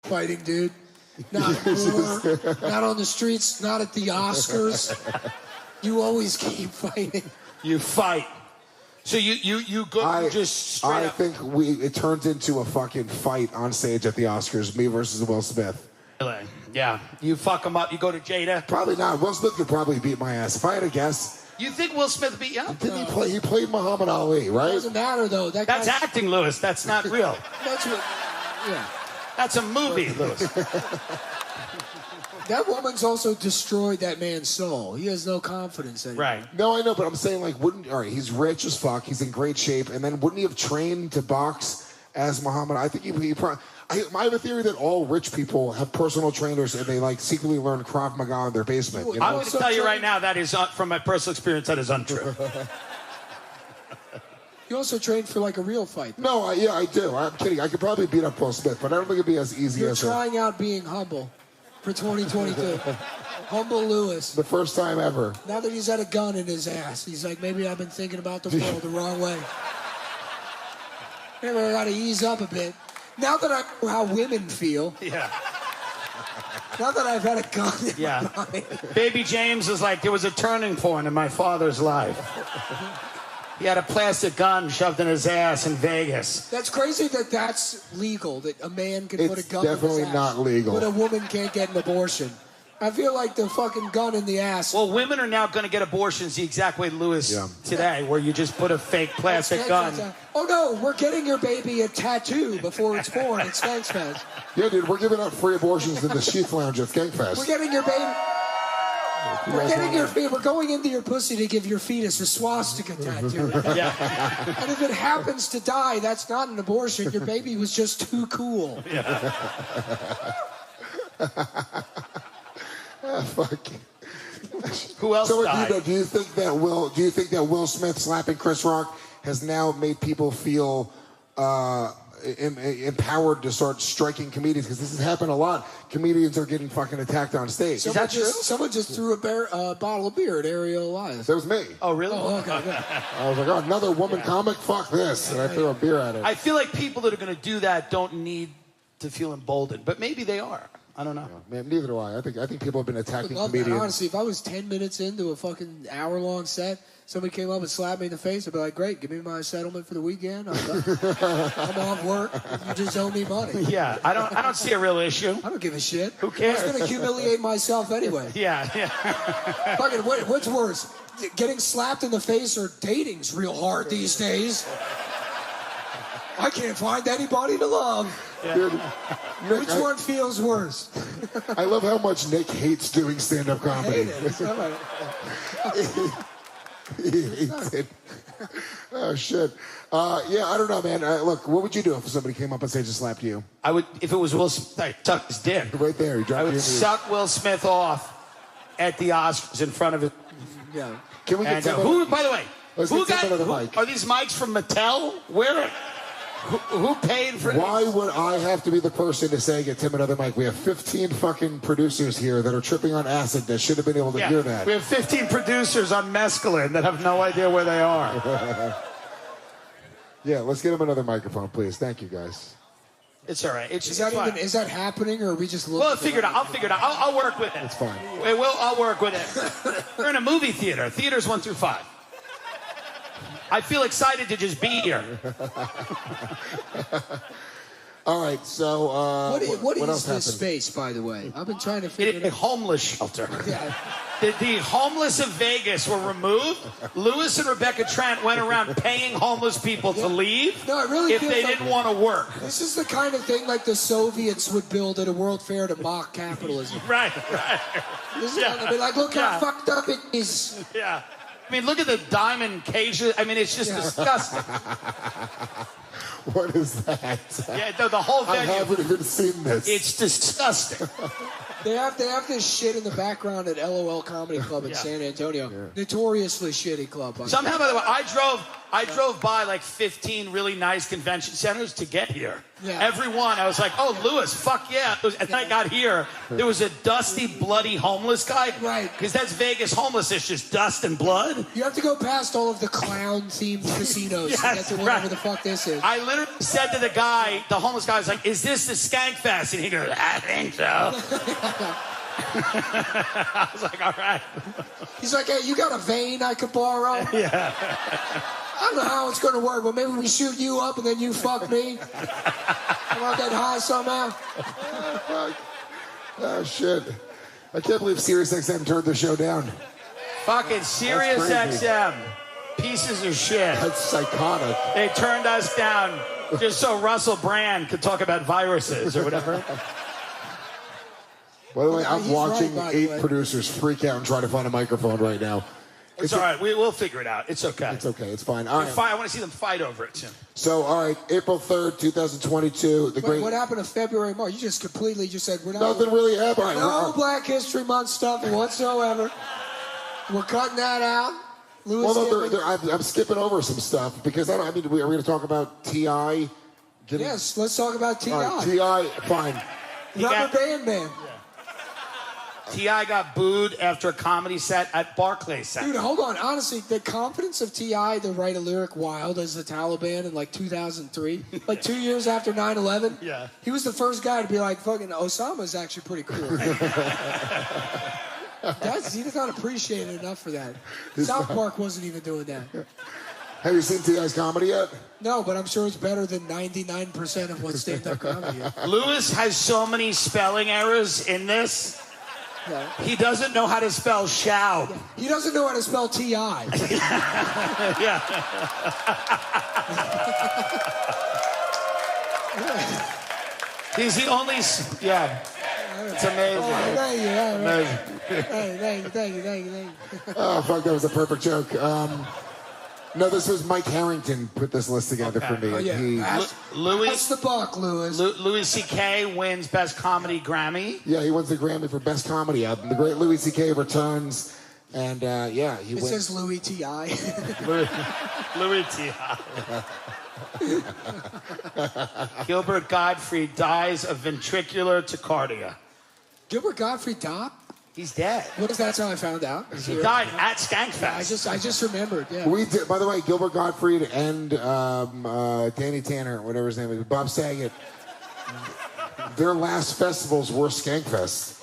fighting, dude. Not not on the streets, not at the Oscars. You always keep fighting. You fight. So you go just straight up. I think it turns into a fucking fight on stage at the Oscars, me versus Will Smith. Really? Yeah. You fuck him up, you go to Jada. Probably not. Will Smith could probably beat my ass. If I had to guess. You think Will Smith beat you up? Didn't he played Muhammad Ali, right? It doesn't matter, though. That's acting, Lewis. That's not real. That's what, yeah. That's a movie, Lewis. That woman's also destroyed that man's soul. He has no confidence anymore. Right. No, I know, but I'm saying, like, all right, he's rich as fuck. He's in great shape. And then wouldn't he have trained to box as Muhammad? I think he probably... I have a theory that all rich people have personal trainers and they, like, secretly learn Krav Maga in their basement. You know? I'm going to tell you right now, that is, from my personal experience, that is untrue. You also trained for, like, a real fight. No, yeah, I do. I'm kidding. I could probably beat up Will Smith, but I don't think it'd be as easy as... You're trying out being humble for 2022. Humble Lewis. The first time ever. Now that he's had a gun in his ass, he's like, maybe I've been thinking about the world the wrong way. Maybe I got to ease up a bit. Now that I know how women feel. Yeah. Now that I've had a gun in my mind. Baby James was like, there was a turning point in my father's life. He had a plastic gun shoved in his ass in Vegas. That's crazy that that's legal, that a man can put a gun in his ass. It's definitely not legal. But a woman can't get an abortion. I feel like the fucking gun in the ass. Well, women are now going to get abortions the exact way Lewis today, where you just put a fake plastic gun. Oh, no, we're getting your baby a tattoo before it's born at Skankfest. Yeah, dude, we're giving out free abortions in the Sheath Lounge at Skankfest. We're getting your baby... We're going into your pussy to give your fetus a swastika tattoo. Yeah. And if it happens to die, that's not an abortion. Your baby was just too cool. Yeah. Fuck. Who else died? Do you think that Will Smith slapping Chris Rock has now made people feel empowered to start striking comedians? Because this has happened a lot. Comedians are getting fucking attacked on stage. Is that true? Someone just threw a bottle of beer at Ariel Elias. That was me. Oh, really? Oh, okay. I was like, oh, another woman comic? Fuck this. And I threw a beer at her. I feel like people that are going to do that don't need to feel emboldened, but maybe they are. I don't know. Yeah, man, neither do I. I think people have been attacking comedians. Man, honestly, if I was 10 minutes into a fucking hour-long set, somebody came up and slapped me in the face, I'd be like, great, give me my settlement for the weekend. I'm off work. You just owe me money. Yeah, I don't see a real issue. I don't give a shit. Who cares? I'm going to humiliate myself anyway. Yeah. Fucking, what's worse? Getting slapped in the face or dating's real hard these days. I can't find anybody to love. Yeah. Dude, Nick, which one feels worse? I love how much Nick hates doing stand-up comedy. He hates it. Oh, shit. Yeah, I don't know, man. Look, what would you do if somebody came up on stage and slapped you? I would, if it was Will Smith, I'd tuck his dick. Right there. I would suck Will Smith off at the Oscars in front of it. Yeah. Can we get who, by the way, mic. Are these mics from Mattel? Where? Who paid for Why would I have to be the person to say, get Tim another mic? We have 15 fucking producers here that are tripping on acid that should have been able to hear that. We have 15 producers on mescaline that have no idea where they are. Yeah, let's get him another microphone, please. Thank you, guys. It's all right. Is that happening, or are we just looking? Well, I'll figure it out. I'll work with it. It's fine. I'll work with it. We're in a movie theater. Theaters 1 through 5. I feel excited to just be here. All right, so what is else this happened? space, by the way? I've been trying to figure it A out. homeless shelter. Yeah. The homeless of Vegas were removed. Lewis and Rebecca Trent went around paying homeless people to leave No, it really if feels they like didn't want to work. This is the kind of thing like the Soviets would build at a World Fair to mock capitalism. Right. This is gonna be like, look how fucked up it is. Yeah. I mean, look at the diamond cages. I mean, it's just disgusting. What is that? Yeah, the whole venue. I haven't even seen this. It's disgusting. They have this shit in the background at LOL Comedy Club in San Antonio. Yeah. Notoriously shitty club. Somehow, by the way, I drove by like 15 really nice convention centers to get here. Yeah. Every one, I was like, oh, Lewis, fuck yeah. And then I got here, there was a dusty, bloody homeless guy. Right. Because that's Vegas homeless. It's just dust and blood. You have to go past all of the clown-themed casinos to get to whatever the fuck this is. I literally said to the guy, the homeless guy was like, is this the Skank Fest? And he goes, I think so. I was like, all right. He's like, hey, you got a vein I could borrow? Yeah. I don't know how it's going to work, but maybe we shoot you up and then you fuck me. I want to get high somehow. Oh, shit. I can't believe SiriusXM turned the show down. Fucking SiriusXM. Pieces of shit. That's psychotic. They turned us down just so Russell Brand could talk about viruses or whatever. By the way, I'm watching 8 producers freak out and try to find a microphone right now. It's all right. We'll figure it out. It's okay. It's okay. It's fine. All right. I want to see them fight over it, Tim. So, all right, April 3rd, 2022. What happened to February, March? You just completely said we're not. Nothing really happened. No Black History Month stuff whatsoever. We're cutting that out. Lewis, I'm skipping over some stuff because are we going to talk about T.I.? Yes, let's talk about T.I. All right, T.I., fine. Rubber Band Man. T.I. got booed after a comedy set at Barclays Center. Dude, hold on. Honestly, the confidence of T.I. to write a lyric wild as the Taliban in like 2003, like 2 years after 9/11. Yeah. He was the first guy to be like, fucking Osama's actually pretty cool. He's not appreciated enough for that. South Park wasn't even doing that. Have you seen T.I.'s comedy yet? No, but I'm sure it's better than 99% of what stand-up comedy is. Lewis has so many spelling errors in this. Yeah. He doesn't know how to spell Schaub. Yeah. He doesn't know how to spell T.I. Yeah. He's the only... Yeah. It's amazing. Oh, thank you. Amazing. Thank you. Oh, fuck, that was a perfect joke. No, this was Mike Harrington put this list together for me. Oh, yeah. That's the buck, Lewis. Louis C.K. wins Best Comedy Grammy. Yeah, he wins the Grammy for Best Comedy Album. The great Louis C.K. returns, and he wins. It says Louis T.I. Louis T.I. Gilbert Gottfried dies of ventricular tachycardia. Gilbert Gottfried died? He's dead. What is that's how I found out? He died at Skankfest. I just remembered. Yeah. We did. By the way, Gilbert Gottfried and Danny Tanner, whatever his name is, Bob Saget. Their last festivals were Skankfest.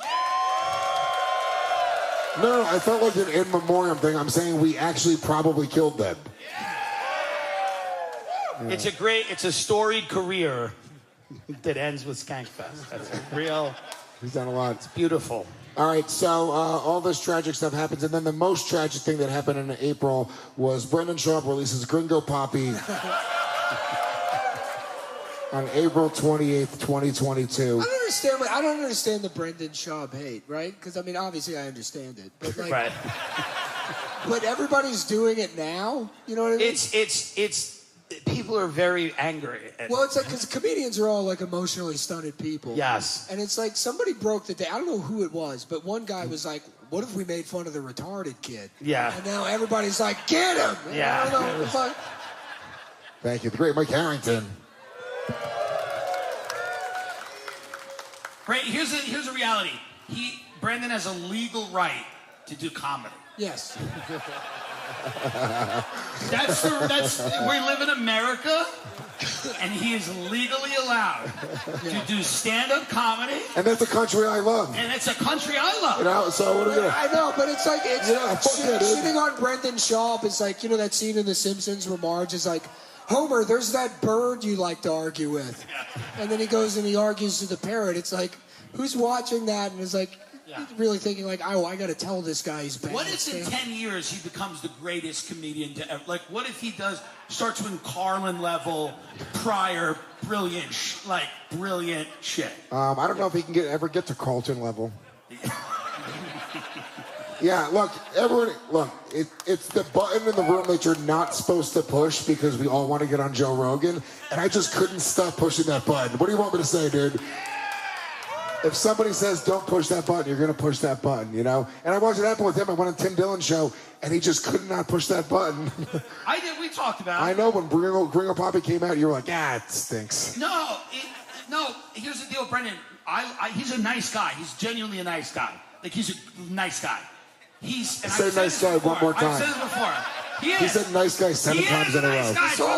No, I felt like an in memoriam thing. I'm saying we actually probably killed them. Yeah. It's a storied career that ends with Skankfest. That's real. He's done a lot. It's beautiful. All right, so all this tragic stuff happens, and then the most tragic thing that happened in April was Brendan Schaub releases Gringo Poppy on April 28th, 2022. I don't understand the Brendan Schaub hate, right? Because, I mean, obviously I understand it. But, like, right. But everybody's doing it now? You know what I mean? It's people are very angry. Well, it's like, because comedians are all like emotionally stunted people. Yes. And it's like somebody broke the day. I don't know who it was, but one guy was like, what if we made fun of the retarded kid? Yeah. And now everybody's like, get him! Yeah. I don't know. Thank you. The great Mike Harrington. Right, here's a reality. Brandon has a legal right to do comedy. Yes. We live in America, and he is legally allowed to do stand-up comedy. And that's a country I love. And it's a country I love. You know, so what are we gonna... I know, but it's like, shitting on Brendan Schaub is like, you know that scene in The Simpsons where Marge is like, Homer, there's that bird you like to argue with. Yeah. And then he goes and he argues to the parrot. It's like, who's watching that and is like, really thinking like, oh, I got to tell this guy he's bad. What if in 10 years he becomes the greatest comedian to ever? Like, what if he starts with Carlin level, Pryor, brilliant shit? I don't know if he can ever get to Carlton level. Yeah, look, it's the button in the room that you're not supposed to push because we all want to get on Joe Rogan, and I just couldn't stop pushing that button. What do you want me to say, dude? if somebody says don't push that button, you're gonna push that button, you know. And I watched it happen with him. I went on Tim Dillon's show, and he just could not push that button. I did. We talked about it. I know when Gringo Poppy came out, you were like, it stinks. No. Here's the deal, Brendan. He's a nice guy. He's genuinely a nice guy. Like he's a nice guy. Say nice guy one more time. I've said this before. He said nice guy 7 times in a row.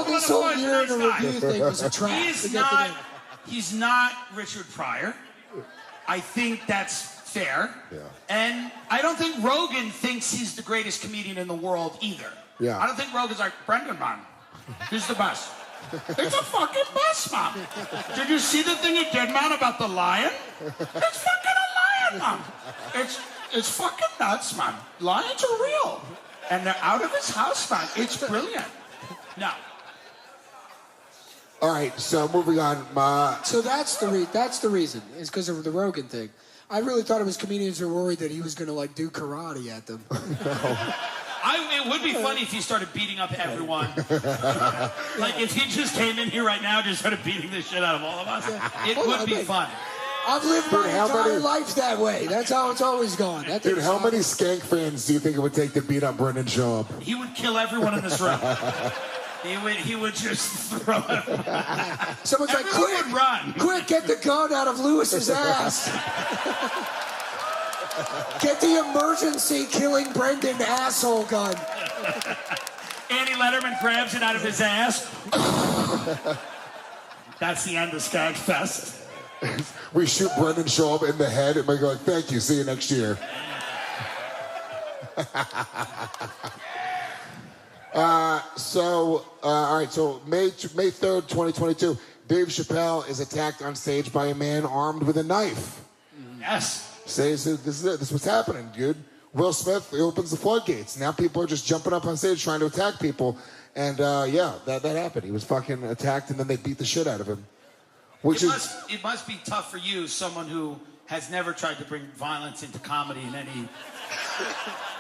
This whole year in a review thing was a trap. He's not Richard Pryor. I think that's fair. Yeah. And I don't think Rogan thinks he's the greatest comedian in the world either. Yeah. I don't think Rogan's like, Brendan, man, he's the best. It's a fucking best, man. Did you see the thing he did, man, about the lion? It's fucking a lion, man. It's fucking nuts, man. Lions are real. And they're out of his house, man. It's brilliant. No. All right, so moving on. So that's the reason. It's because of the Rogan thing. I really thought it was comedians were worried that he was going to like do karate at them. It would be funny if he started beating up everyone. Like if he just came in here right now and just started beating the shit out of all of us. It would be fun. I've lived my entire life that way. That's how it's always gone. Dude, how many Skank fans do you think it would take to beat up Brendan Schaub? He would kill everyone in this room. He would just throw it. Someone's like, quick, run. Quick, get the gun out of Lewis's ass. Get the emergency killing Brendan asshole gun. Andy Letterman grabs it out of his ass. That's the end of Skag Fest. We shoot Brendan Schaub in the head and we go like, thank you, see you next year. All right, so May 3rd, 2022, Dave Chappelle is attacked on stage by a man armed with a knife. Yes. Says this is it. This is what's happening, dude. Will Smith opens the floodgates. Now people are just jumping up on stage trying to attack people. And that happened. He was fucking attacked and then they beat the shit out of him. It must be tough for you, someone who has never tried to bring violence into comedy in any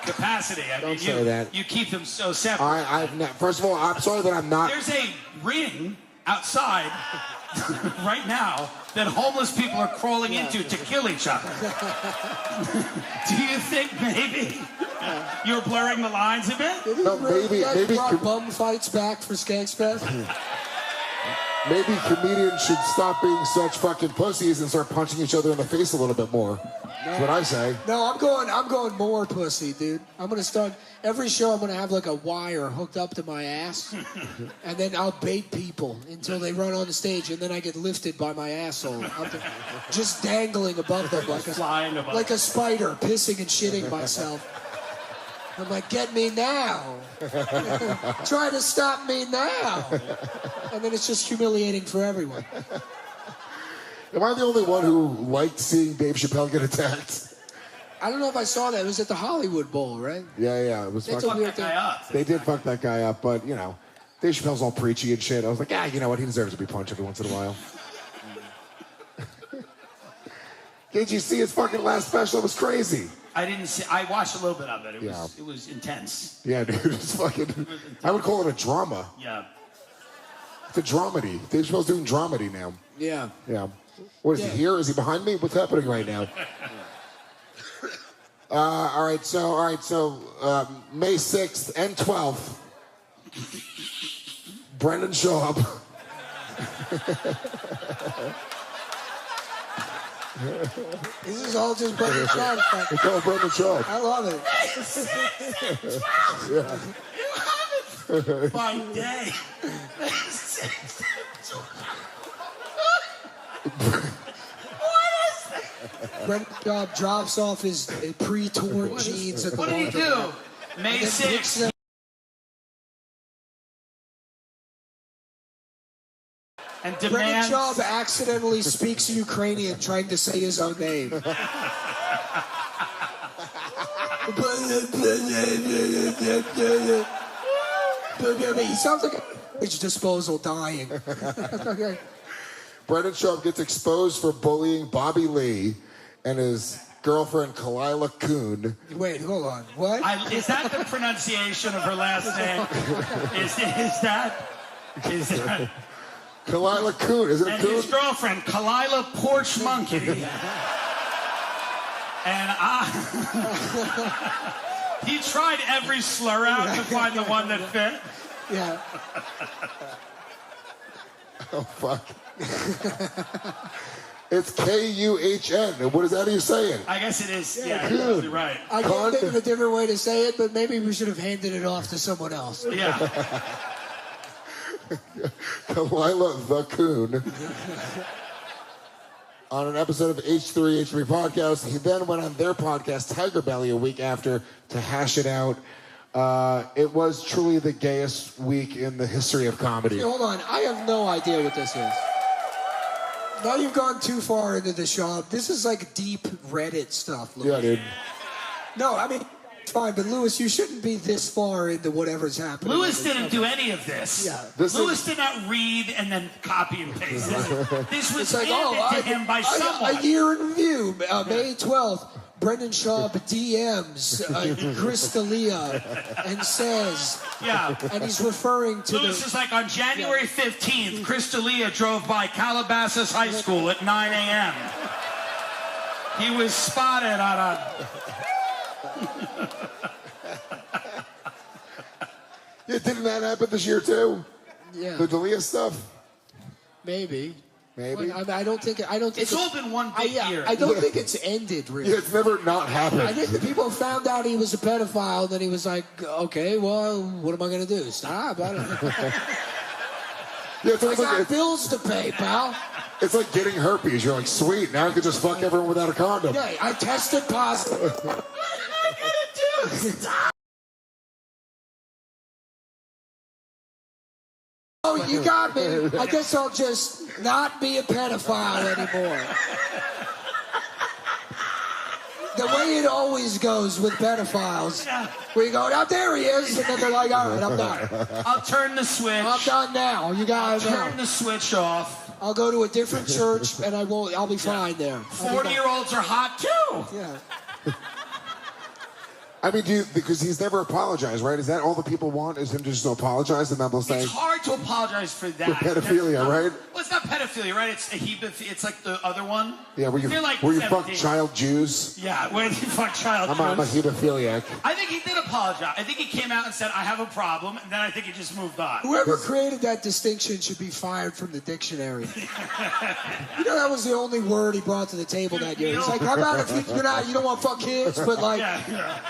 capacity. Don't say that. You keep them so separate. First of all, I'm sorry that I'm not. There's a ring outside right now that homeless people are crawling into to kill each other. Do you think maybe you're blurring the lines a bit? No, maybe brought bum fights back for Skanks Fest. Maybe comedians should stop being such fucking pussies and start punching each other in the face a little bit more. That's what I say. No, I'm going more pussy, dude. I'm gonna start every show. I'm gonna have like a wire hooked up to my ass, and then I'll bait people until they run on the stage, and then I get lifted by my asshole, just dangling above them like a spider, pissing and shitting myself. I'm like, get me now. Try to stop me now. And then it's just humiliating for everyone. Am I the only one who liked seeing Dave Chappelle get attacked? I don't know if I saw that. It was at the Hollywood Bowl, right? Yeah. It was It's a weird thing. They did fuck that guy up, but, you know, Dave Chappelle's all preachy and shit. I was like, you know what? He deserves to be punched every once in a while. Did you see his fucking last special? It was crazy. I didn't see. I watched a little bit of it. It was intense. Yeah, dude. It's fucking. I would call it a drama. Yeah. It's a dramedy. Dave Chappelle's doing dramedy now. Yeah. Yeah. What is he here? Is he behind me? What's happening right now? All right. So May 6th and 12th, Brendan Schaub. This is all just Brendan Schaub. It's all Brendan Schaub. I love it. My day. Brendan Schaub drops off his pre-torn jeans at the bottom. What did he do? May 6th. And Brendan demands. Schaub accidentally speaks Ukrainian trying to say his own name. He sounds like a garbage disposal dying. Brendan Schaub gets exposed for bullying Bobby Lee and his girlfriend Kalila Kuhn. Wait, hold on. What? Is that the pronunciation of her last name? Is that? Kalila Coon, is it a and coon? his girlfriend, Kalila Porch Monkey. And he tried every slur out to find the one that fit. Yeah. Oh, fuck. It's K-U-H-N. What is that you saying? I guess it is. Yeah, Coon. you're absolutely right. I can't think of a different way to say it, but maybe we should have handed it off to someone else. Yeah. Kalila the Coon. On an episode of H3 Podcast, he then went on their podcast, Tiger Belly, a week after to hash it out. It was truly the gayest week in the history of comedy. Hey, hold on. I have no idea what this is. Now you've gone too far into the shop. This is like deep Reddit stuff, Louis. Yeah, dude. No, I mean, fine, but Louis, you shouldn't be this far into whatever's happening. Lewis didn't do any of this. Yeah. Lewis did not read and then copy and paste it. This was It's like, handed to him by someone. A year in review, May 12th. Brendan Schaub DMs Chris D'Elia and says, Yeah. and he's referring to Lewis is like, on January 15th, Chris D'Elia drove by Calabasas High School at 9 a.m. He was spotted on a... Yeah, didn't that happen this year, too? Yeah, The D'Elia stuff? maybe. Maybe. I don't think It's all been one big year. I don't think it's ended, really. Yeah, it's never not happened. I think the people found out he was a pedophile, and then he was like, okay, well, what am I going to do? Stop. I don't know. Yeah, it's I like, got bills to pay, pal. it's like getting herpes. You're like, sweet, now I can just fuck everyone without a condom. Yeah, I tested positive. What am I going to do? Stop. Oh, you got me. I guess I'll just not be a pedophile anymore. The way it always goes with pedophiles, where you go, now there he is, and then they're like, all right, I'm done. I'll turn the switch. I'm done now. You guys know. Turn the switch off. I'll go to a different church, and I'll be fine there. 40-year-olds are hot, too. Yeah. I mean, because he's never apologized, right? Is that all the people want? Is him just to apologize and then they'll say It's hard to apologize for that. for pedophilia, right? Well, it's not pedophilia, right? It's like the other one. Yeah, where You're like you fuck 17. child Jews. Yeah, where you fuck child I'm a Jews. hemophiliac. I think he did apologize. I think he came out and said, I have a problem, and then I think he just moved on. Whoever created that distinction should be fired from the dictionary. You know, that was the only word he brought to the table that year. He's like, how about if you don't want to fuck kids, but like,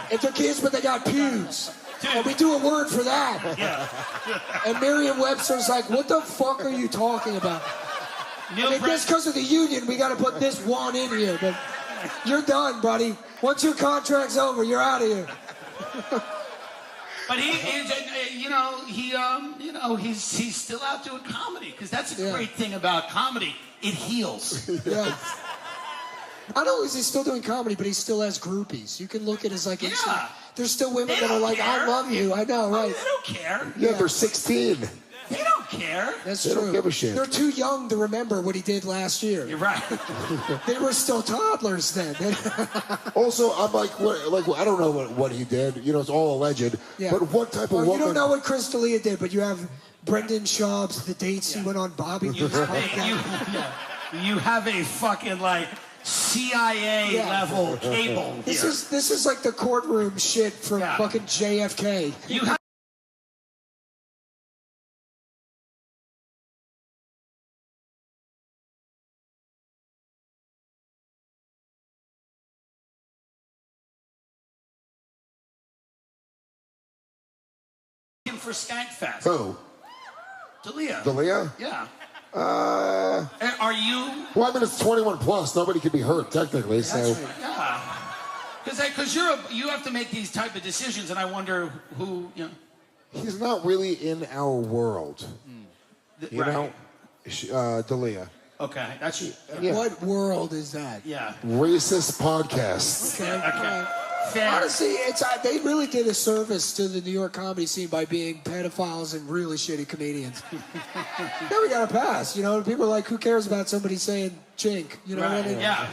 if they're kids but they got pubes. Well, we do a word for that. Yeah. And Merriam-Webster's like, what the fuck are you talking about? Neil I mean, just because of the union, we got to put this one in here. But you're done, buddy. Once your contract's over, you're out of here. But he's still out doing comedy because that's a great thing about comedy. It heals. Yeah. Not only is he still doing comedy, but he still has groupies. You can look at his like. Yeah. There's still women They that are don't like, care. I love you. I know, right? They don't care. Yeah, they're 16. They don't care. That's They true. don't give a shit. They're too young to remember what he did last year. You're right. They were still toddlers then. Also, I'm like, I don't know what he did. You know, it's all alleged. Yeah. But what type of Well, woman? you don't know what Chris D'Elia did, but you have Brendan Schaub's the dates he went on Bobby. You have a fucking like CIA level cable. This here. is like the courtroom shit from fucking JFK. You have him for Skankfest. Who? D'Elia. D'Elia? Yeah. Well, Are you? I mean, it's 21 plus. Nobody could be hurt technically. So Yeah. Because you have to make these type of decisions, and I wonder who you know. he's not really in our world. You know, D'Elia. Okay, that's Yeah. What world is that? yeah. Racist podcasts. Okay. Fair. Honestly, they really did a service to the New York comedy scene by being pedophiles and really shitty comedians. Now we got to pass. You know, people are like, who cares about somebody saying chink? You know what I mean? Yeah.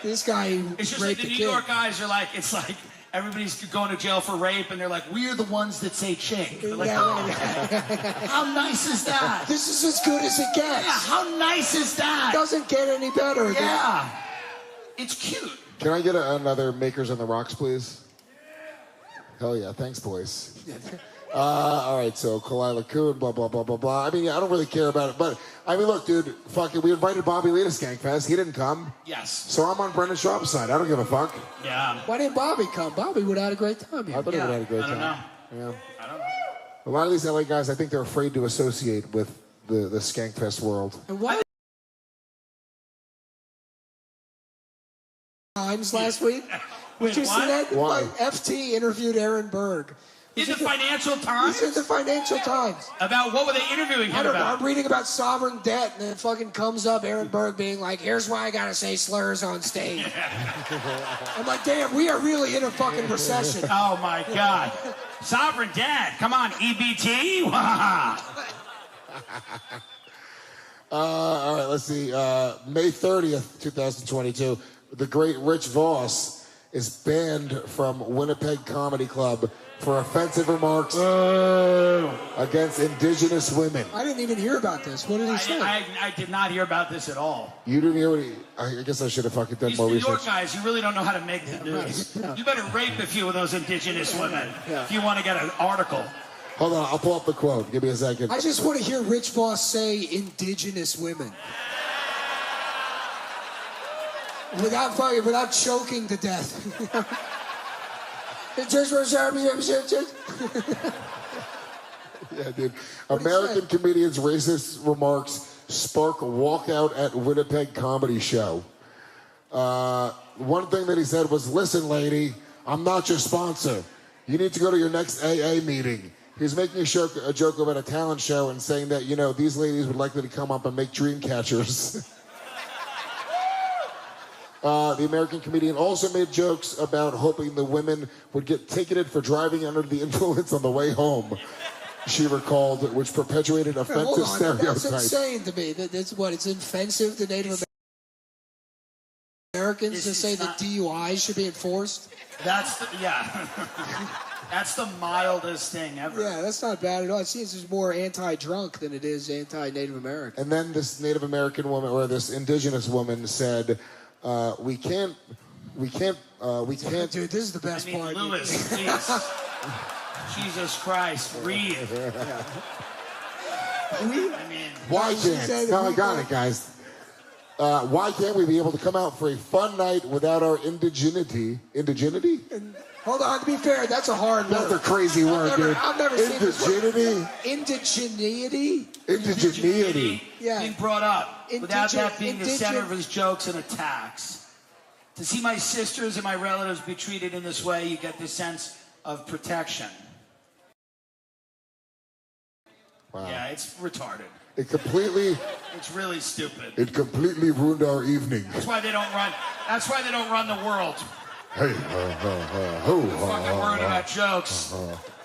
This guy It's just like raped the a New kid. York guys are like, it's like everybody's going to jail for rape, and they're like, we're the ones that say chink. They're like, how nice is that? This is as good as it gets. Yeah, how nice is that? It doesn't get any better. Yeah. It's cute. Can I get another Makers on the Rocks, please? Hell yeah, thanks, boys. All right, so Kalila Kuhn, blah, blah, blah, blah, blah. I mean, I don't really care about it, but, I mean, look, dude, fuck it. We invited Bobby Lee to Skankfest. He didn't come. Yes. So I'm on Brendan Schaub's side. I don't give a fuck. Yeah. Why didn't Bobby come? Bobby would have had a great time here. I thought he would have had a great time. I Yeah. don't know. A lot of these LA guys, I think they're afraid to associate with the Skankfest world. And why Times last week? Wait, Did you see that? Why? Like, FT interviewed Aaron Berg. In the Financial Times? He's in the Financial Times. About what were they interviewing I him don't know. about? I'm reading about sovereign debt, and then fucking comes up Aaron Berg being like, here's why I gotta say slurs on stage. I'm like, damn, we are really in a fucking recession. Oh my God. Sovereign debt. Come on, EBT. All right, let's see. May 30th, 2022, the great Rich Voss is banned from Winnipeg Comedy Club for offensive remarks against Indigenous women. I didn't even hear about this. What did he say? I did not hear about this at all. You didn't hear what he... I guess I should have fucking done These more New research. York guys, you really don't know how to make the news. You better rape a few of those Indigenous women if you want to get an article. Hold on, I'll pull up the quote. Give me a second. I just want to hear Rich Voss say Indigenous women. Without choking to death. Yeah, dude. American comedians' racist remarks spark walkout at Winnipeg comedy show. One thing that he said was, listen, lady, I'm not your sponsor. You need to go to your next AA meeting. He's making a joke about a talent show and saying that, you know, these ladies would like me to come up and make dream catchers. The American comedian also made jokes about hoping the women would get ticketed for driving under the influence on the way home, she recalled, which perpetuated offensive stereotypes. That's insane to me. That's what, it's offensive to Native Americans to say that DUIs should be enforced? That's the mildest thing ever. Yeah, that's not bad at all. It seems it's more anti-drunk than it is anti-Native American. And then this Native American woman, or this indigenous woman, said, we can't. Dude, this is the best part. Lewis, please. Jesus Christ, breathe. Why can't? No, I got it, guys. Why can't we be able to come out for a fun night without our indigeneity? Indigeneity? Hold on, to be fair, that's a hard word. That's a crazy word, dude. I've never seen this word. Indigeneity? Indigeneity? Indigeneity. Yeah. Being brought up without that being the center of his jokes and attacks. To see my sisters and my relatives be treated in this way, you get this sense of protection. Wow. Yeah, it's retarded. It's really stupid. It completely ruined our evening. That's why they don't run the world. Hey, Fucking worried about jokes.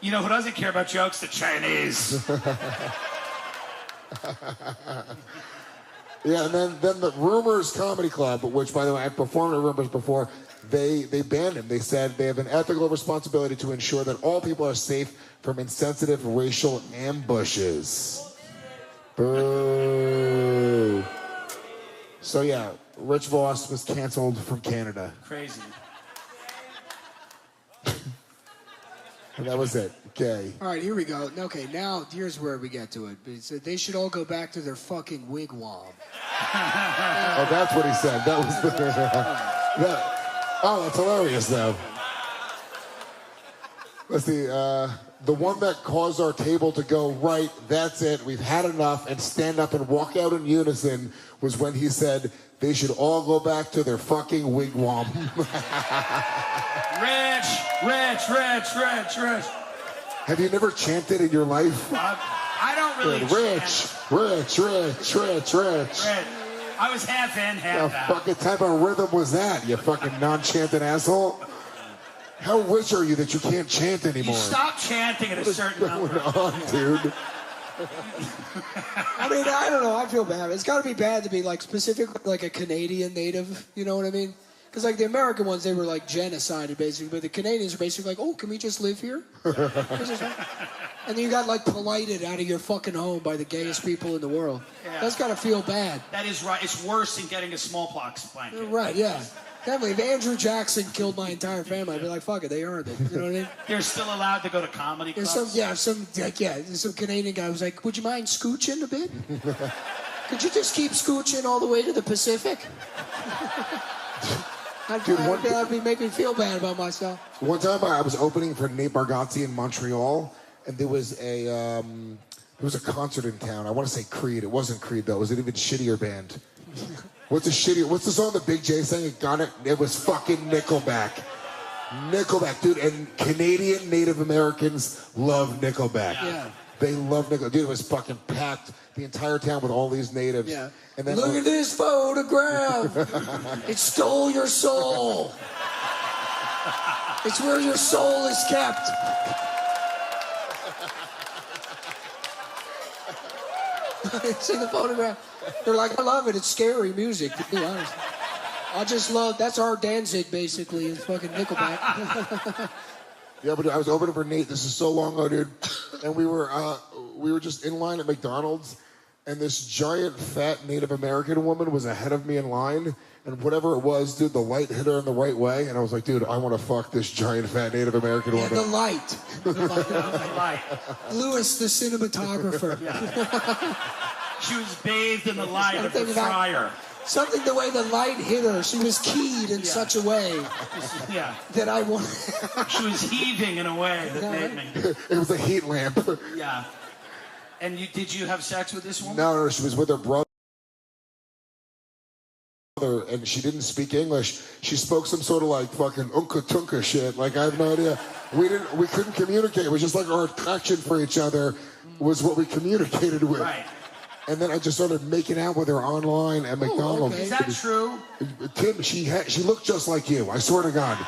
You know who doesn't care about jokes? The Chinese. Yeah, and then the Rumors Comedy Club, which, by the way, I've performed at Rumors before, they banned him. They said they have an ethical responsibility to ensure that all people are safe from insensitive racial ambushes. Boo. So, yeah, Rich Voss was canceled from Canada. Crazy. And that was it. Okay. All right, here we go. Okay, now here's where we get to it. He said they should all go back to their fucking wigwam. Oh, that's what he said. That was oh, that's hilarious, though. Let's see. The one that caused our table to go right, that's it, we've had enough, and stand up and walk out in unison was when he said they should all go back to their fucking wigwam. Rich. Have you never chanted in your life? I don't really chant. Rich. I was half in, half out. What fucking type of rhythm was that, you fucking non-chanting asshole? How rich are you that you can't chant anymore? You stop chanting at a certain number. What's going on, dude? I mean, I don't know. I feel bad. It's got to be bad to be like specific, like a Canadian native. You know what I mean? Because like the American ones, they were like genocided basically, but the Canadians are basically like, oh, can we just live here? And then you got like polited out of your fucking home by the gayest people in the world. Yeah. That's gotta feel bad. That is right. It's worse than getting a smallpox blanket. Right, yeah. Definitely, if Andrew Jackson killed my entire family, I'd be like, fuck it, they earned it. You know what I mean? You're still allowed to go to comedy clubs? Some Canadian guy was like, would you mind scooching a bit? Could you just keep scooching all the way to the Pacific? That'd make me feel bad about myself. One time I was opening for Nate Bargatze in Montreal, and there was a concert in town. I want to say Creed. It wasn't Creed, though. It was an even shittier band. What's the song that Big J sang? It was fucking Nickelback. Nickelback, dude. And Canadian Native Americans love Nickelback. Yeah. They love Nickelback. Dude, it was fucking packed. The entire town with all these natives. Yeah. And then, look at this photograph. It stole your soul. It's where your soul is kept. See the photograph? They're like, I love it. It's scary music, to be honest. That's our Danzig, basically. It's fucking Nickelback. Yeah, but I was opening for Nate. This is so long ago, dude. And we were just in line at McDonald's, and this giant, fat Native American woman was ahead of me in line, and whatever it was, dude, the light hit her in the right way, and I was like, dude, I want to fuck this giant, fat Native American woman. The light. The light. Lewis, the cinematographer. Yeah. She was bathed in the light of the fryer. Something the way the light hit her. She was keyed in such a way that I wanted. She was heaving in a way that made me. It was a heat lamp. Yeah. And did you have sex with this woman? No, she was with her brother, and she didn't speak English. She spoke some sort of like fucking unka tunka shit. Like I have no idea. We couldn't communicate. It was just like our attraction for each other was what we communicated with. Right. And then I just started making out with her online at McDonald's. Okay. Is that true? Tim, she looked just like you. I swear to God.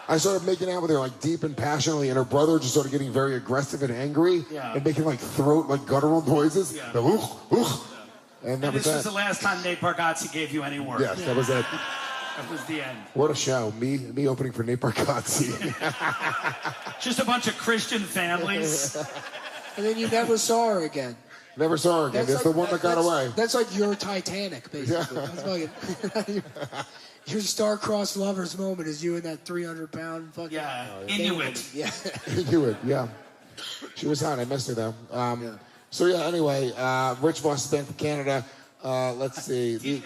I started making out with her like deep and passionately, and her brother just started getting very aggressive and angry and making like throat, like guttural noises. Yeah. Like, and this was the last time Nate Bargatze gave you any work. Yes, that was it. That was the end. What a show. Me opening for Nate Bargatze. Just a bunch of Christian families. And then you never saw her again. Never saw her again. That's like, the one that got away. That's like your Titanic, basically. Yeah. That's like your star-crossed lovers moment is you and that 300-pound fucking... Yeah, Inuit. Yeah. Inuit, yeah. She was hot. I missed her, though. So, yeah, anyway, Rich Voss band from Canada. Let's see.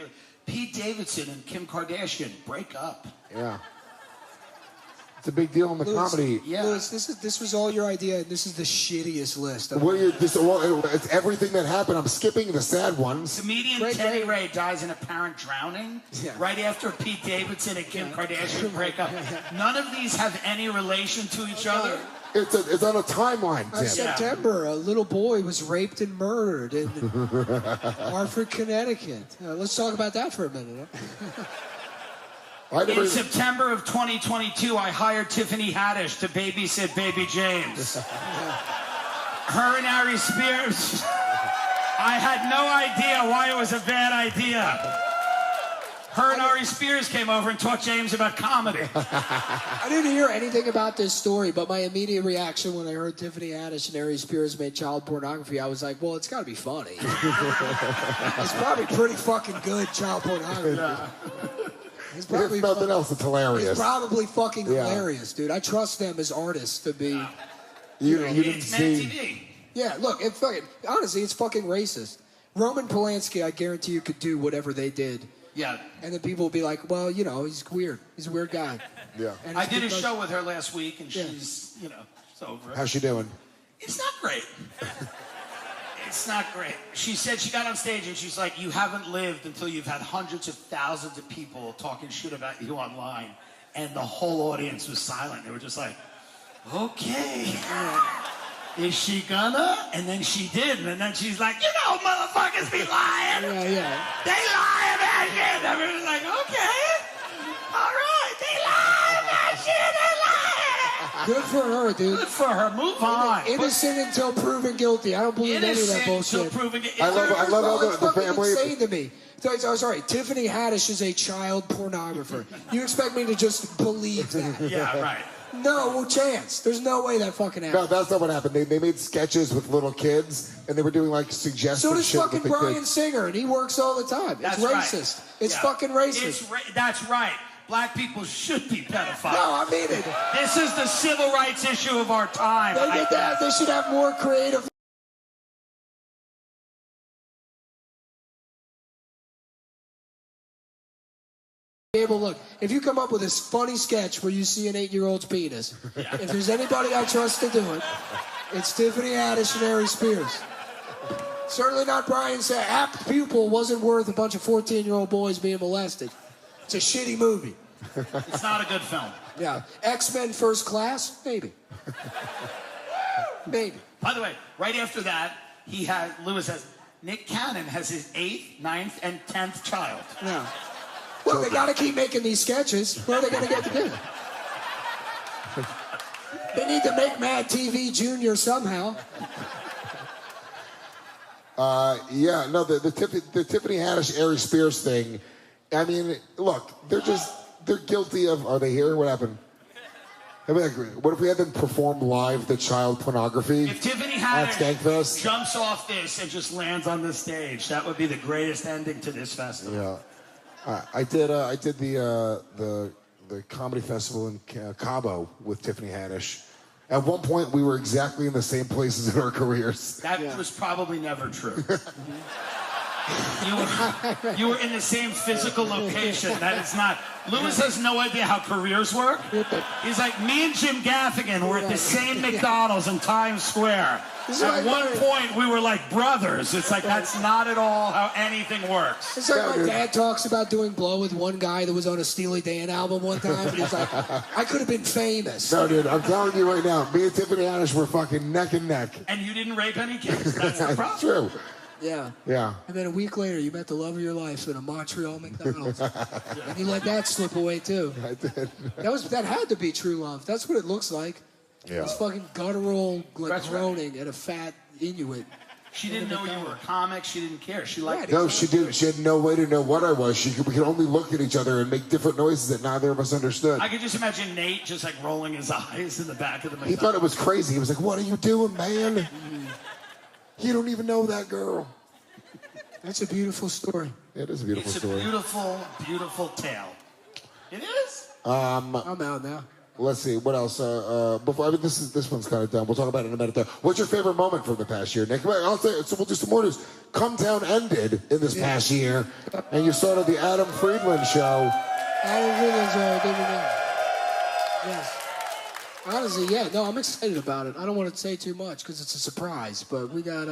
Pete Davidson and Kim Kardashian break up. Yeah. It's a big deal in the comedy. Yeah. Lewis, this was all your idea, and this is the shittiest list. It's everything that happened. I'm skipping the sad ones. Comedian Teddy Ray dies in apparent drowning right after Pete Davidson and Kim Kardashian break up. None of these have any relation to each other. It's on a timeline, Tim. In September, a little boy was raped and murdered in Hartford, Connecticut. Let's talk about that for a minute. In September of 2022, I hired Tiffany Haddish to babysit baby James. Her and Ari Spears. I had no idea why it was a bad idea. Her and Ari Spears came over and taught James about comedy. I didn't hear anything about this story, but my immediate reaction when I heard Tiffany Haddish and Ari Spears made child pornography, I was like, well, it's got to be funny. It's probably pretty fucking good child pornography. Yeah. If nothing else, it's hilarious. It's probably fucking hilarious, dude. I trust them as artists to be... You didn't see... TV. Yeah, look, honestly, it's fucking racist. Roman Polanski, I guarantee you, could do whatever they did. Yeah. And then people will be like, well, he's weird. He's a weird guy. Yeah. I did a show with her last week, and she's, it's over. How's she doing? It's not great. It's not great. She said she got on stage and she's like, you haven't lived until you've had hundreds of thousands of people talking shit about you online. And the whole audience was silent. They were just like, okay. Is she gonna? And then she did. And then she's like, motherfuckers be lying. Yeah. They lie about shit. Everyone's like, okay. All right. They lie about shit. They lie. Good for her, dude. Good for her. Move on. Innocent until proven guilty. I don't believe any of that bullshit. I love all the family. It's insane to me. Sorry, Tiffany Haddish is a child pornographer. You expect me to just believe that? Yeah, right. No chance. There's no way that fucking happened. No, that's not what happened. They made sketches with little kids, and they were doing like suggestive so does shit fucking with the Bryan kids. Singer, and he works all the time. That's it's racist. Right. It's fucking racist. That's right. Black people should be pedophiles. No, I mean it. This is the civil rights issue of our time. They did that. They should have more creative. Look, if you come up with this funny sketch where you see an 8-year-old's penis, if there's anybody I trust to do it, it's Tiffany Haddish and Ari Spears. Certainly not Bryan Singer. Apt Pupil wasn't worth a bunch of 14-year-old boys being molested. It's a shitty movie. It's not a good film. Yeah. X-Men First Class? Maybe. Maybe. By the way, right after that, Lewis has, Nick Cannon has his 8th, 9th, and 10th child. Yeah. Well, they got to keep making these sketches. Where are they going to get together? They need to make Mad TV Junior somehow. The Tiffany Haddish, Ari Spears thing. I mean, look, they're guilty of. Are they here? What happened? I mean, what if we had them perform live the child pornography? If Tiffany Haddish jumps off this and just lands on the stage, that would be the greatest ending to this festival. Yeah. I did the comedy festival in Cabo with Tiffany Haddish. At one point, we were exactly in the same places in our careers. That was probably never true. You were in the same physical location. That is not. Lewis has no idea how careers work. He's like, me and Jim Gaffigan were at the same McDonald's in Times Square. At one point, we were like brothers. It's like, that's not at all how anything works. It's like my dad talks about doing blow with one guy that was on a Steely Dan album one time, and he's like, I could have been famous. No, dude, I'm telling you right now, me and Tiffany Haddish were fucking neck and neck. And you didn't rape any kids. That's the problem. True. Yeah. Yeah. And then a week later, you met the love of your life in a Montreal McDonald's. And you let that slip away, too. I did. That had to be true love. That's what it looks like. Yeah. It's fucking guttural, like, groaning at a fat Inuit. She didn't know you were a comic. She didn't care. She liked it. No, she didn't. She had no way to know what I was. We could only look at each other and make different noises that neither of us understood. I could just imagine Nate just like rolling his eyes in the back of the McDonald's. He thought it was crazy. He was like, what are you doing, man? You don't even know that girl. That's a beautiful story. It is a beautiful story. It's a beautiful, beautiful tale. It is. I'm out now. Let's see, what else? This one's kind of done. We'll talk about it in a minute, though. What's your favorite moment from the past year, Nick? I'll say, so we'll do some more news. Come Town ended in this past year, and you started the Adam Friedland show. Adam Friedland show, didn't know. Yes. Honestly, yeah. No, I'm excited about it. I don't want to say too much because it's a surprise, but we got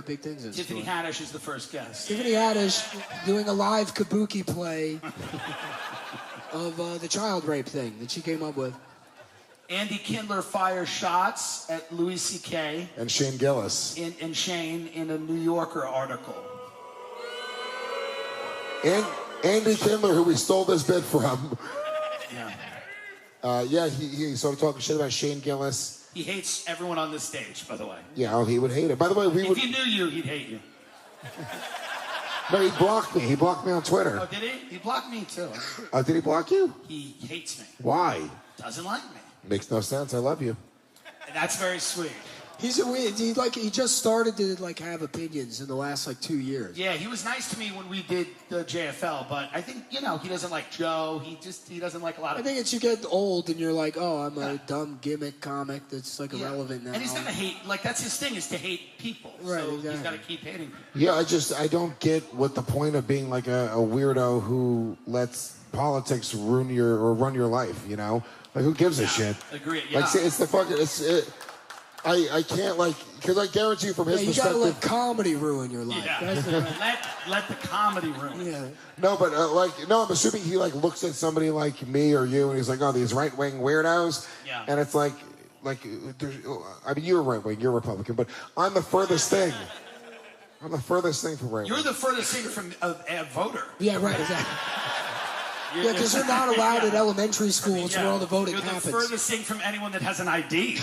big things in store. Tiffany Haddish is the first guest. Tiffany Haddish doing a live kabuki play of the child rape thing that she came up with. Andy Kindler fires shots at Louis C.K. And Shane Gillis. And Shane in a New Yorker article. And Andy Kindler, who we stole this bit from. He started talking shit about Shane Gillis. He hates everyone on this stage, by the way. Yeah, he would hate it. By the way, if he knew you, he'd hate you. No, he blocked me. He blocked me on Twitter. Oh, did he? He blocked me, too. Did he block you? He hates me. Why? Doesn't like me. Makes no sense. I love you. And that's very sweet. He's a weird. He just started to have opinions in the last 2 years. Yeah, he was nice to me when we did the JFL, but I think he doesn't like Joe. He doesn't like a lot of. I think it's you get old and you're like, oh, I'm a dumb gimmick comic that's irrelevant now. And he's gonna hate. That's his thing is to hate people. Right. So exactly. he's got to keep hating people. Yeah, I don't get what the point of being like a weirdo who lets politics run your life. You know, who gives a shit? Agree. Yeah. It's the fucking I can't because I guarantee you from his perspective. You gotta let comedy ruin your life. Yeah. let the comedy ruin it. Yeah. No, but I'm assuming he looks at somebody like me or you and he's like, oh, these right wing weirdos. Yeah. And it's you're right wing, you're Republican, but I'm the furthest thing. I'm the furthest thing from right wing. You're the furthest thing from a voter. Yeah, right. Exactly. Yeah, because they're not allowed at elementary schools where all the voting you're the happens. furthest thing from anyone that has an ID.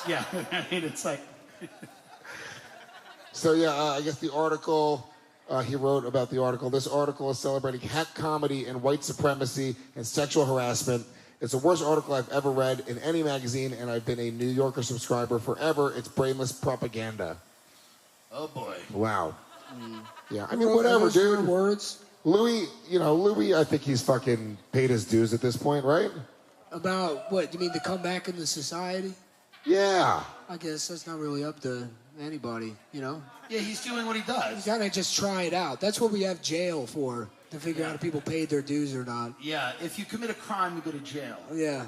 Yeah, I mean, it's like... So, yeah, I guess the article, he wrote about the article. This article is celebrating hack comedy and white supremacy and sexual harassment. It's the worst article I've ever read in any magazine, and I've been a New Yorker subscriber forever. It's brainless propaganda. Oh, boy. Wow. Yeah, I mean, whatever, dude. Words? Louis, I think he's fucking paid his dues at this point, right? About what? You mean to come back into society? Yeah. I guess that's not really up to anybody, Yeah, he's doing what he does. You gotta just try it out. That's what we have jail for, to figure out if people paid their dues or not. Yeah, if you commit a crime, you go to jail. Yeah.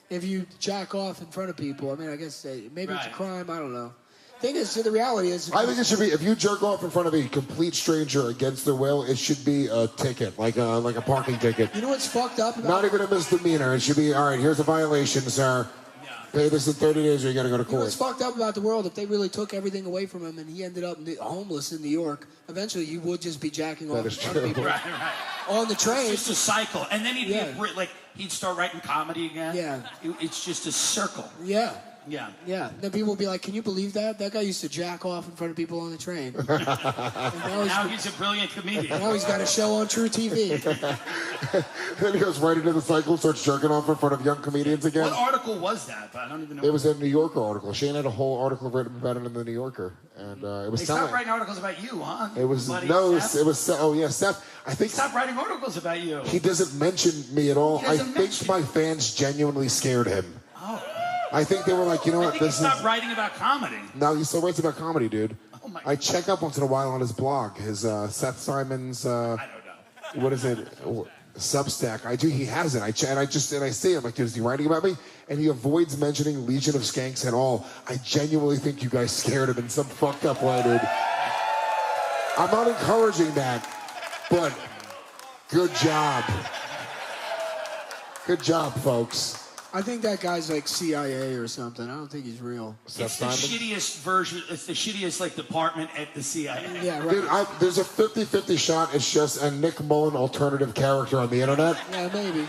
If you jack off in front of people, I mean, I guess maybe it's a crime, I don't know. Thing is, the reality is... I think it should be, if you jerk off in front of a complete stranger against their will, it should be a ticket, like a parking ticket. You know what's fucked up about Not even a misdemeanor. It should be, all right, here's a violation, sir. Pay this in 30 days or you got to go to court. You know what's fucked up about the world? If they really took everything away from him and he ended up homeless in New York, eventually you would just be jacking off in front of people. Right. On the train. It's just a cycle. And then he'd start writing comedy again. Yeah. It's just a circle. Yeah. Yeah. Yeah. Then people will be like, can you believe that? That guy used to jack off in front of people on the train. now he's a brilliant comedian. Now he's got a show on True TV. Then he goes right into the cycle, starts jerking off in front of young comedians again. What article was that? I don't even know. It was a New Yorker article. Shane had a whole article written about it in the New Yorker. And it was They stopped writing articles about you, huh? It was, Seth? Seth. I think Stop writing articles about you. he doesn't mention me at all. I think my fans genuinely scared him. Oh. I think they were like, you know what, he stopped writing about comedy. No, he still writes about comedy, dude. Oh my I check up once in a while on his blog, his Seth Simon's, I don't know. what is it, Substack. I do, he has it. I see him, like, dude, is he writing about me? And he avoids mentioning Legion of Skanks at all. I genuinely think you guys scared him in some fucked up way, dude. I'm not encouraging that, but good job. Good job, folks. I think that guy's like CIA or something. I don't think he's real. It's the shittiest version. It's the shittiest department at the CIA. Yeah, right. Dude, there's a 50-50 shot. It's just a Nick Mullen alternative character on the internet. Yeah, maybe.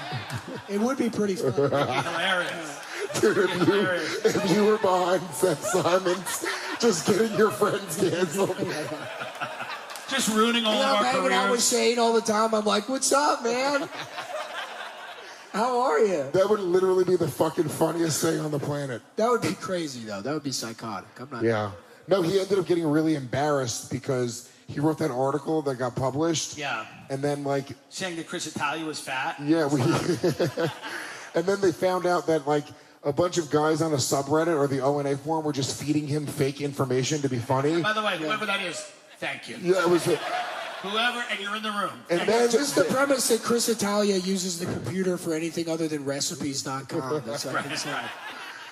It would be pretty fun. Hilarious. Dude, if you were behind Seth Simons, just getting your friends canceled. Just ruining all of our careers. I'm hanging out with Shane all the time. I'm like, what's up, man? How are you? That would literally be the fucking funniest thing on the planet. That would be crazy, though. That would be psychotic. I'm not. Yeah. No, he ended up getting really embarrassed because he wrote that article that got published. Yeah. And then, like... saying that Chris Italia was fat. Yeah. And then they found out that, like, a bunch of guys on a subreddit or the O&A forum were just feeding him fake information to be funny. And by the way, whoever that is, thank you. Yeah, it was... Whoever, and you're in the room. And then just the premise that Chris Italia uses the computer for anything other than recipes.com. That's what I can say.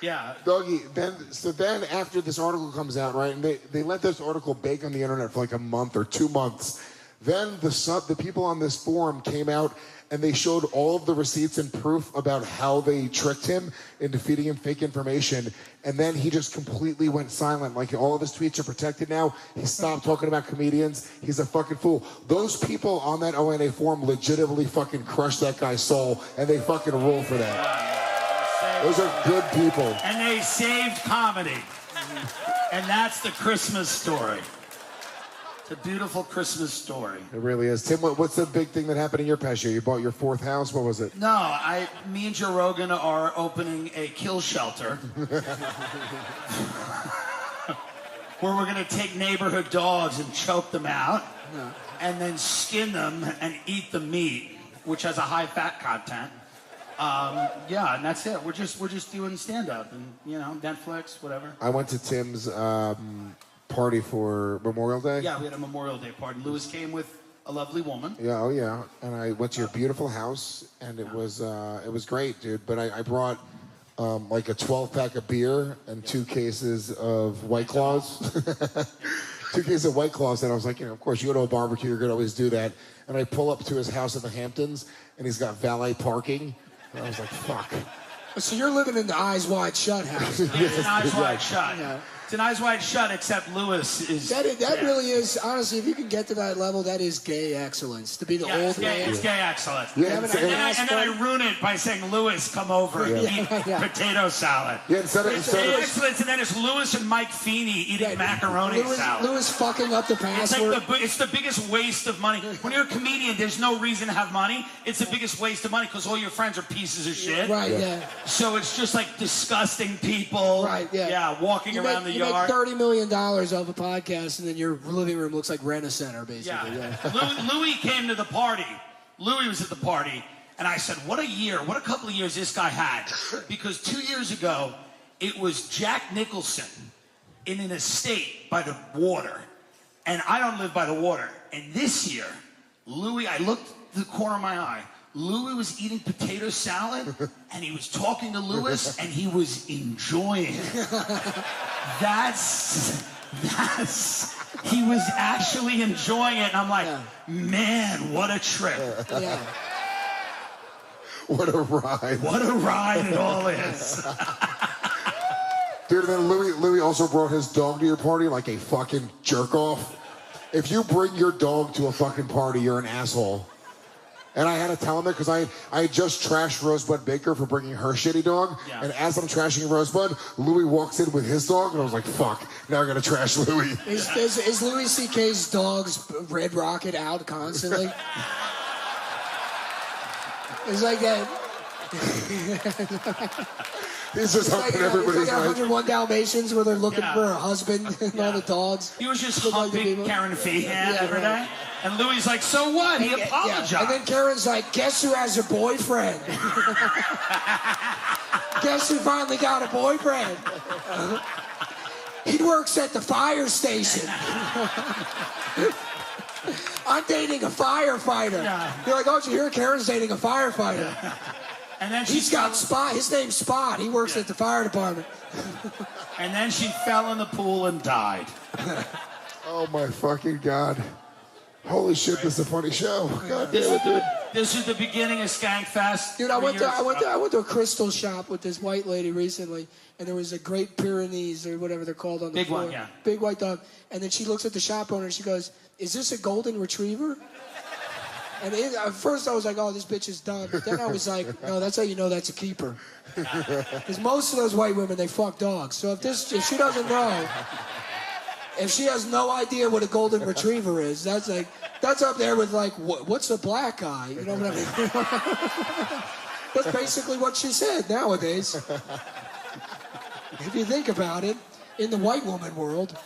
Yeah. Doggy, then after this article comes out, right, and they let this article bake on the internet for like a month or 2 months. Then the people on this forum came out and they showed all of the receipts and proof about how they tricked him into feeding him fake information. And then he just completely went silent. Like, all of his tweets are protected now. He stopped talking about comedians. He's a fucking fool. Those people on that ONA forum legitimately fucking crushed that guy's soul, and they fucking rule for that. Those are good people. And they saved comedy. And that's the Christmas story. It's a beautiful Christmas story. It really is. Tim, what's the big thing that happened in your past year? You bought your 4th house? What was it? No, me and Joe Rogan are opening a kill shelter where we're going to take neighborhood dogs and choke them out and then skin them and eat the meat, which has a high fat content. Yeah, and that's it. We're just doing stand-up and, Netflix, whatever. I went to Tim's party for Memorial Day. Yeah, we had a Memorial Day party. Lewis came with a lovely woman. Yeah, oh yeah. And I went to your beautiful house, and it was great, dude. But I brought like a 12-pack of beer and 2 cases of White Claws. 2 cases of White Claws, and I was like, of course, you go to a barbecue, you're gonna always do that. And I pull up to his house in the Hamptons, and he's got valet parking. And I was like, fuck. So you're living in the Eyes Wide Shut house. It's an Eyes Wide Shut. Yeah. It's an eyes wide shut, except Lewis is. That really is, honestly, if you can get to that level, that is gay excellence. To be the old man. It's gay excellence. Yeah, and then I ruin it by saying, Lewis, come over and eat potato salad. Yeah, instead of excellence, and then it's Lewis and Mike Feeney eating macaroni salad. Lewis fucking up the password. It's the biggest waste of money. When you're a comedian, there's no reason to have money. It's the biggest waste of money because all your friends are pieces of shit. Right, yeah. So it's just like disgusting people. Right, yeah. Yeah, walking around the yard. You make $30 million off a podcast, and then your living room looks like Rent-A-Center, basically. Yeah. Louis came to the party. Louis was at the party, and I said, what a couple of years this guy had. Because 2 years ago, it was Jack Nicholson in an estate by the water. And I don't live by the water. And this year, Louis, I looked at the corner of my eye. Louis was eating potato salad, and he was talking to Lewis, and he was enjoying it. He was actually enjoying it, and I'm like, man, what a trip. Yeah. What a ride. What a ride it all is. Dude, and then Louis also brought his dog to your party like a fucking jerk-off. If you bring your dog to a fucking party, you're an asshole. And I had to tell him that because I had just trashed Rosebud Baker for bringing her shitty dog. Yeah. And as I'm trashing Rosebud, Louis walks in with his dog, and I was like, fuck, now I gotta trash Louis. Is Louis C.K.'s dog's Red Rocket out constantly? It's like that. He's just helping everybody's like 101 Dalmatians where they're looking for a husband and all the dogs. He was just humping Karen Feehan every day. And Louis like, so what? He apologized. And then Karen's like, guess who has a boyfriend? Guess who finally got a boyfriend? He works at the fire station. I'm dating a firefighter. You're like, oh, did you hear Karen's dating a firefighter? And then he's got Spot. His name's Spot. He works at the fire department. And then she fell in the pool and died. Oh my fucking God. Holy shit, this is a funny show. God damn it, dude. This is the beginning of Skankfest. Dude, I went to a crystal shop with this white lady recently, and there was a Great Pyrenees or whatever they're called on the floor. Big one, yeah. Big white dog. And then she looks at the shop owner and she goes, is this a golden retriever? And at first I was like, oh, this bitch is done. But then I was like, no, that's how you know that's a keeper. Because most of those white women, they fuck dogs. So if she doesn't know, if she has no idea what a golden retriever is, that's up there with like, what's a black guy? You know what I mean? That's basically what she said nowadays. If you think about it, in the white woman world.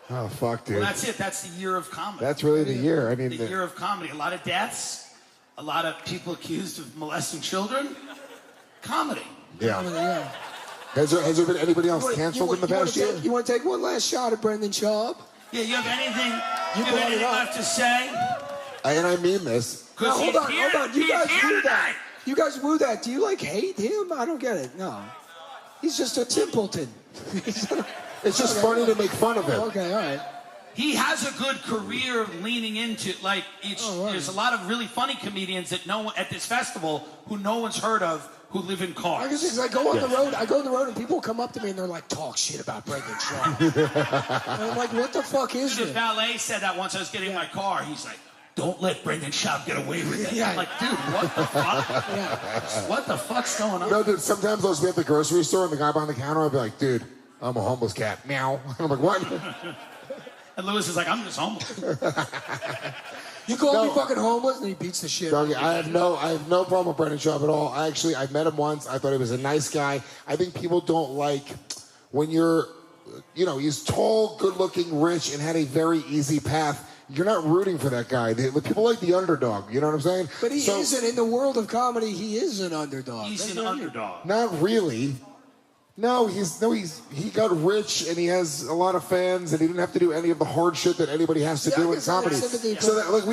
Oh, fuck, dude. Well, that's it. That's the year of comedy. That's really the year. I mean, the year of comedy. A lot of deaths, a lot of people accused of molesting children. Comedy. Yeah. Comedy, yeah. Has there been anybody else canceled in the past year? You want to take one last shot at Brendan Schaub? Yeah, you have anything left to say? And I mean this. No, hold on. You guys woo that. You guys woo that. Do you, like, hate him? I don't get it. No. He's just a simpleton. It's just funny to make fun of him. Okay, all right. He has a good career leaning into, like, there's a lot of really funny comedians that at this festival who no one's heard of who live in cars. I guess I go on the road. I go on the road and people come up to me and they're like, talk shit about Brendan Schaub. And I'm like, what the fuck is this? The valet said that once I was getting in my car. He's like, don't let Brendan Schaub get away with it. Yeah. I'm like, dude, what the fuck? What the fuck's going on? No, dude, sometimes I'll be at the grocery store and the guy behind the counter will be like, dude, I'm a homeless cat. Meow. I'm like, what? And Lewis is like, I'm just homeless. You call me fucking homeless? And he beats the shit out of you. I have no problem with Brendan Schaub at all. I met him once. I thought he was a nice guy. I think people don't like when you're, he's tall, good-looking, rich, and had a very easy path. You're not rooting for that guy. People like the underdog. You know what I'm saying? But he isn't. In the world of comedy, he is an underdog. He's an underdog. Not really. No, he got rich and he has a lot of fans and he didn't have to do any of the hard shit that anybody has to do in comedy. So that, like,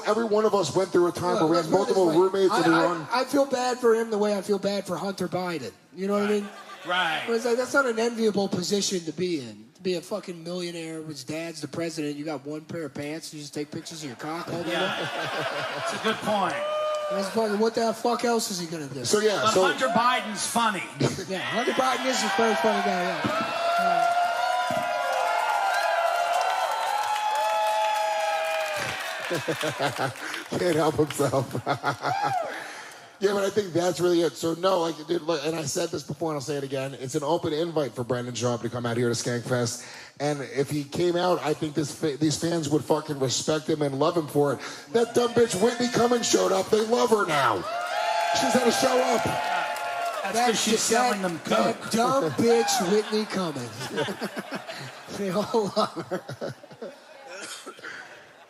every one of us went through a time where we had multiple roommates and we were on. I feel bad for him the way I feel bad for Hunter Biden. You know what I mean? Right. It's like, that's not an enviable position to be in. To be a fucking millionaire, his dad's the president, you got one pair of pants, you just take pictures of your cock all day. That's a good point. What the fuck else is he gonna do? So Hunter Biden's funny. Yeah, Hunter Biden is a very funny guy. Yeah. Can't help himself. Yeah, but I think that's really it. So no, like, dude, look, and I said this before, and I'll say it again. It's an open invite for Brendan Schaub to come out here to Skankfest. And if he came out, I think these fans would fucking respect him and love him for it. That dumb bitch Whitney Cummings showed up. They love her now. She's had to show up. That's because she's selling them coke. That dumb bitch Whitney Cummings. They all love her.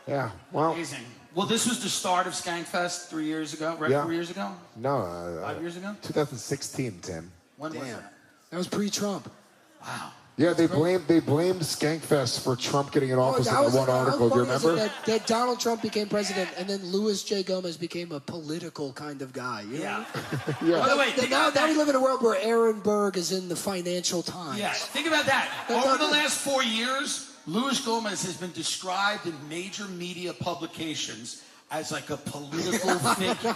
Yeah, well. Amazing. Well, this was the start of Skankfest 3 years ago, right? Yeah. 4 years ago? No. 5 years ago? 2016, Tim. When was that? That was pre-Trump. Wow. Yeah, they blamed Skankfest for Trump getting in office in one article. Do you remember? That Donald Trump became president, and then Louis J. Gomez became a political kind of guy. You know? Yeah. Yeah. By the way, Now we live in a world where Aaron Berg is in the Financial Times. Yeah, think about that. Over the last 4 years, Luis Gomez has been described in major media publications as like a political figure.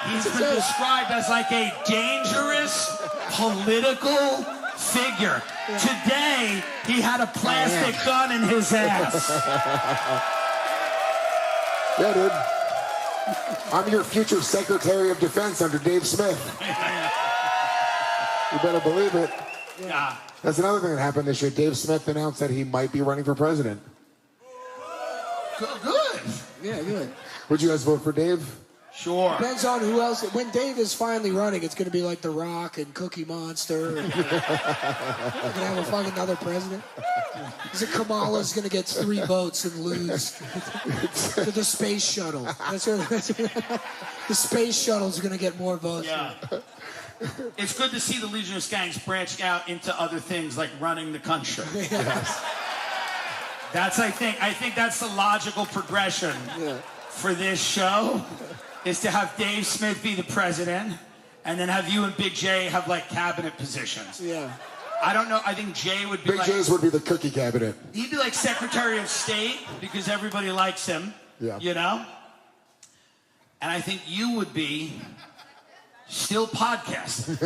He's been described as like a dangerous political figure. Yeah. Today, he had a plastic gun in his ass. Yeah, dude. I'm your future Secretary of Defense under Dave Smith. You better believe it. Yeah. That's another thing that happened this year. Dave Smith announced that he might be running for president. Good. Yeah, good. Would you guys vote for Dave? Sure. Depends on who else. When Dave is finally running, it's going to be like The Rock and Cookie Monster. We're going to have a fucking another president. Is it Kamala's going to get 3 votes and lose to the space shuttle? The space shuttle's going to get more votes. Yeah. It's good to see the Legion of Skanks branching out into other things like running the country. Yes. I think that's the logical progression for this show, is to have Dave Smith be the president, and then have you and Big J have like cabinet positions. Yeah. I don't know. I think Jay would be Big J's would be the cookie cabinet. He'd be like Secretary of State because everybody likes him. Yeah. You know? And I think you would be still podcasting.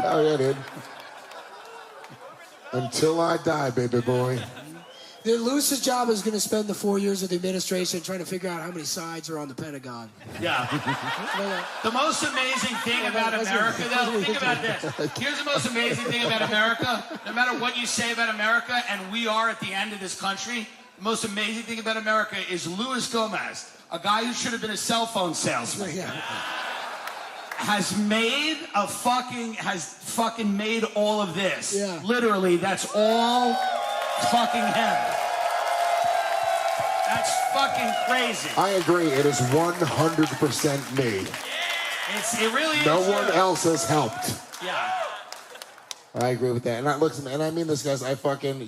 Oh, yeah, dude. Until I die, baby boy. Lewis's job is going to spend the 4 years of the administration trying to figure out how many sides are on the Pentagon. Yeah. The most amazing thing about America, though, think about this. Here's the most amazing thing about America. No matter what you say about America, and we are at the end of this country, the most amazing thing about America is Luis Gomez, a guy who should have been a cell phone salesman. Yeah. Has fucking made all of this. Yeah. Literally, that's all fucking him. That's fucking crazy. I agree. It is 100% me. It really is. No one else has helped. Yeah. I agree with that. And I mean this, guys.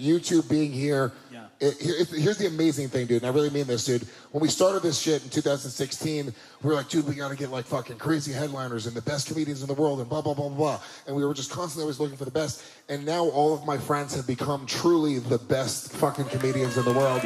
You two being here. Yeah. Here's the amazing thing, dude. And I really mean this, dude. When we started this shit in 2016, we were like, dude, we got to get like fucking crazy headliners and the best comedians in the world and blah, blah, blah, blah. And we were just constantly always looking for the best. And now all of my friends have become truly the best fucking comedians in the world.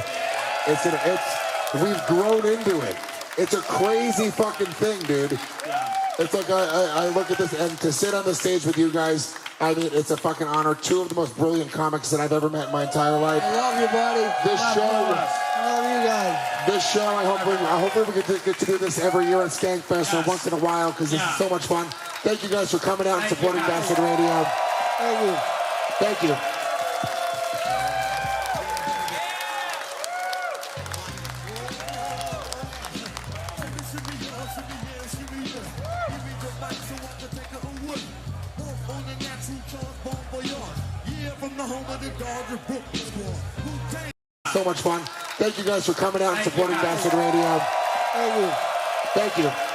We've grown into it. It's a crazy fucking thing, dude. Yeah. It's like I look at this, and to sit on the stage with you guys, I mean, it's a fucking honor. 2 of the most brilliant comics that I've ever met in my entire life. I love you, buddy. This show, I love you guys. This show, I hope we get to do this every year at Skankfest or once in a while, because this is so much fun. Thank you guys for coming out and supporting Bastard Radio. Thank you. Thank you. So much fun. Thank you guys for coming out and supporting Bastard Radio. Thank you. Thank you.